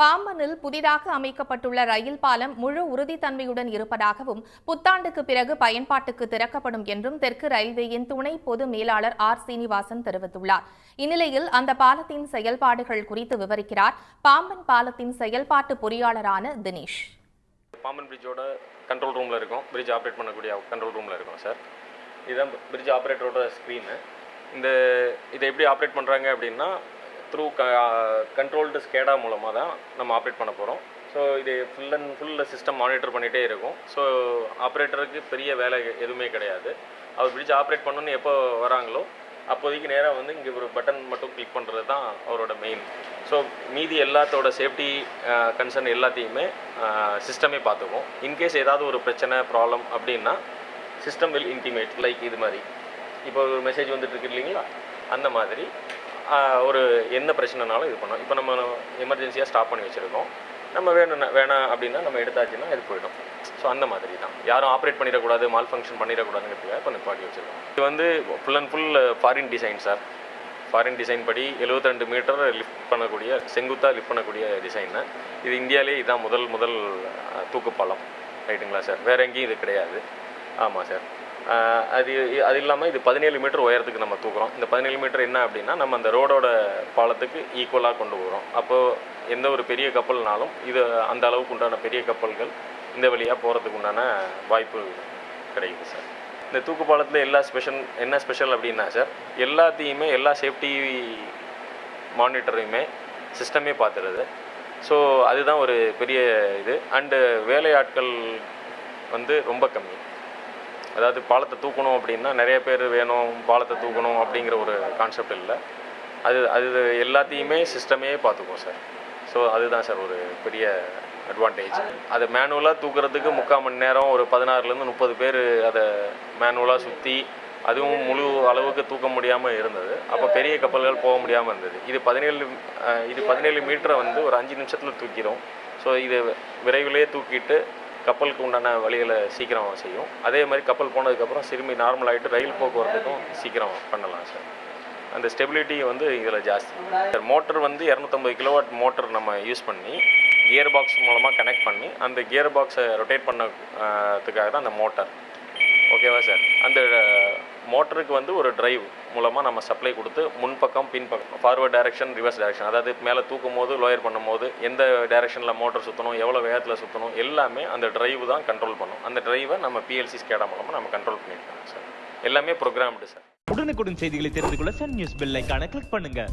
பாம்பனில் புதிதாக அமைக்கப்பட்டுள்ள ரயில் பாலம் முழு உறுதித்தன்மையுடன் இருப்பதாகவும் புத்தாண்டுக்கு பிறகு பயன்பாட்டுக்கு திறக்கப்படும் என்றும் தெற்கு ரயில்வேயின் துணை பொது மேலாளர் ஆர் சீனிவாசன் தெரிவித்துள்ளார். இந்நிலையில் அந்த பாலத்தின் செயல்பாடுகள் குறித்து விவரிக்கிறார் பாம்பன் பாலத்தின் செயல்பாட்டு பொறியாளரான தினேஷ். பாம்பன் பிரிட்ஜோட கண்ட்ரோல் ரூமில் இருக்கும், பிரிட்ஜ் ஆப்ரேட் பண்ணக்கூடிய கண்ட்ரோல் ரூமில் இருக்கும் சார். இதுதான் பிரிட்ஜ் ஆப்ரேட்டரோட ஸ்க்ரீனு. இதை எப்படி ஆப்ரேட் பண்ணுறாங்க அப்படின்னா த்ரூ கண்ட்ரோல்டு ஸ்கேடா மூலமாக தான் நம்ம ஆப்ரேட் பண்ண போகிறோம். ஸோ இது ஃபுல் சிஸ்டம் மானிட்டர் பண்ணிகிட்டே இருக்கும். ஸோ ஆப்ரேட்டருக்கு பெரிய வேலை எதுவுமே கிடையாது. அவர் பிரிட்ஜ் ஆப்ரேட் பண்ணணுன்னு எப்போ வராங்களோ அப்போதைக்கு நேராக வந்து இங்கே ஒரு பட்டன் மட்டும் கிளிக் பண்ணுறது தான் அவரோட மெயின். ஸோ மீதி எல்லாத்தோட சேஃப்டி கன்சர்ன் எல்லாத்தையுமே சிஸ்டமே பார்த்துக்கும். இன்கேஸ் ஏதாவது ஒரு பிரச்சனை ப்ராப்ளம் அப்படின்னா சிஸ்டம் வில் இன்டிமேட். லைக் இது மாதிரி இப்போ ஒரு மெசேஜ் வந்துட்டு இருக்கு இல்லைங்களா, அந்த மாதிரி ஒரு என்ன பிரச்சனைனாலும் இது பண்ணோம். இப்போ நம்ம எமர்ஜென்சியாக ஸ்டாப் பண்ணி வச்சுருக்கோம். நம்ம வேணாம் அப்படின்னா நம்ம எடுத்தாச்சுன்னா இது போய்டும். ஸோ அந்த மாதிரி தான், யாரும் ஆப்ரேட் பண்ணிடக்கூடாது, மால் ஃபங்க்ஷன் பண்ணிடக்கூடாதுங்கிறதுக்காக இப்போ நிப்பாட்டி வச்சுருக்கோம். இது வந்து full and full foreign design sir. Foreign design படி 72 மீட்டர் லிஃப்ட் பண்ணக்கூடிய, செங்குத்தாக லிஃப்ட் பண்ணக்கூடிய டிசைனு. இது இந்தியாவிலே இதுதான் முதல் தூக்குப்பாலம். ரைட்டுங்களா சார்? வேறு எங்கேயும் இது கிடையாது. ஆமாம் சார். அது இல்லாமல் இது 17 மீட்டர் உயரத்துக்கு நம்ம தூக்குறோம். இந்த 17 மீட்டர் என்ன அப்படின்னா நம்ம அந்த ரோடோட பாலத்துக்கு ஈக்குவலாக கொண்டு போகிறோம். அப்போது எந்த ஒரு பெரிய கப்பல்னாலும் இது அந்த அளவுக்கு உண்டான பெரிய கப்பல்கள் இந்த வழியாக போகிறதுக்கு உண்டான வாய்ப்பு கிடைக்குது சார். இந்த தூக்கு பாலத்தில் என்ன ஸ்பெஷல் அப்படின்னா சார், எல்லாத்தையுமே எல்லா சேஃப்டி மானிட்டரையுமே சிஸ்டமே பார்த்துருது. ஸோ அதுதான் ஒரு பெரிய இது. அண்டு வேலையாட்கள் வந்து ரொம்ப கம்மி. அதாவது பாலத்தை தூக்கணும் அப்படின்னா நிறைய பேர் வேணும், பாலத்தை தூக்கணும் அப்படிங்கிற ஒரு கான்செப்ட் இல்லை. அது எல்லாத்தையுமே சிஸ்டமே பார்த்துக்கும் சார். ஸோ அதுதான் சார் ஒரு பெரிய அட்வான்டேஜ். அதை மேனுவலாக தூக்குறதுக்கு 3/4 மணி நேரம், ஒரு 16லேருந்து 30 பேர் அதை மேனுவலாக சுற்றி, அதுவும் முழு அளவுக்கு தூக்க முடியாமல் இருந்தது. அப்போ பெரிய கப்பல்கள் போக முடியாமல் இருந்தது. இது 17 மீட்டரை வந்து ஒரு 5 நிமிஷத்தில் தூக்கிடும். ஸோ இது விரைவிலே தூக்கிட்டு கப்பலுக்கு உண்டான வழிகளை சீக்கிரம் செய்யும். அதே மாதிரி கப்பல் போனதுக்கப்புறம் திரும்பி நார்மல் ஆகிட்டு ரயில் போக்குவரத்துக்கும் சீக்கிரம் பண்ணலாம் சார். அந்த ஸ்டெபிலிட்டி வந்து இதில் ஜாஸ்தி. மோட்டர் வந்து 250 கிலோவாட் மோட்டர் நம்ம யூஸ் பண்ணி கியர் பாக்ஸ் மூலமாக கனெக்ட் பண்ணி அந்த கியர் பாக்ஸை ரொட்டேட் பண்ணதுக்காக தான் அந்த மோட்டர். ஓகேவா சார்? அந்த மோட்டருக்கு வந்து ஒரு டிரைவ் மூலமாக நம்ம சப்ளை கொடுத்து முன்பக்கம் பின்பக்கம், ஃபார்வர்ட் டைரக்ஷன், ரிவர்ஸ் டைரக்ஷன், அதாவது மேலே தூக்கும் போது லோயர் பண்ணும் போது எந்த டைரக்ஷனில் மோட்டர் சுற்றணும், எவ்வளோ வேகத்தில் சுற்றணும், எல்லாமே அந்த டிரைவ் தான் கண்ட்ரோல் பண்ணும். அந்த டிரைவை நம்ம PLC ஸ்கேடா மூலமாக நம்ம கண்ட்ரோல் பண்ணியிருக்கோம் சார். எல்லாமே ப்ரோக்ராம்டு சார். உடனுக்குடன் செய்திகளை தெரிந்து கொள்ள சன் நியூஸ் பெல் ஐகானை கிளிக் பண்ணுங்கள்.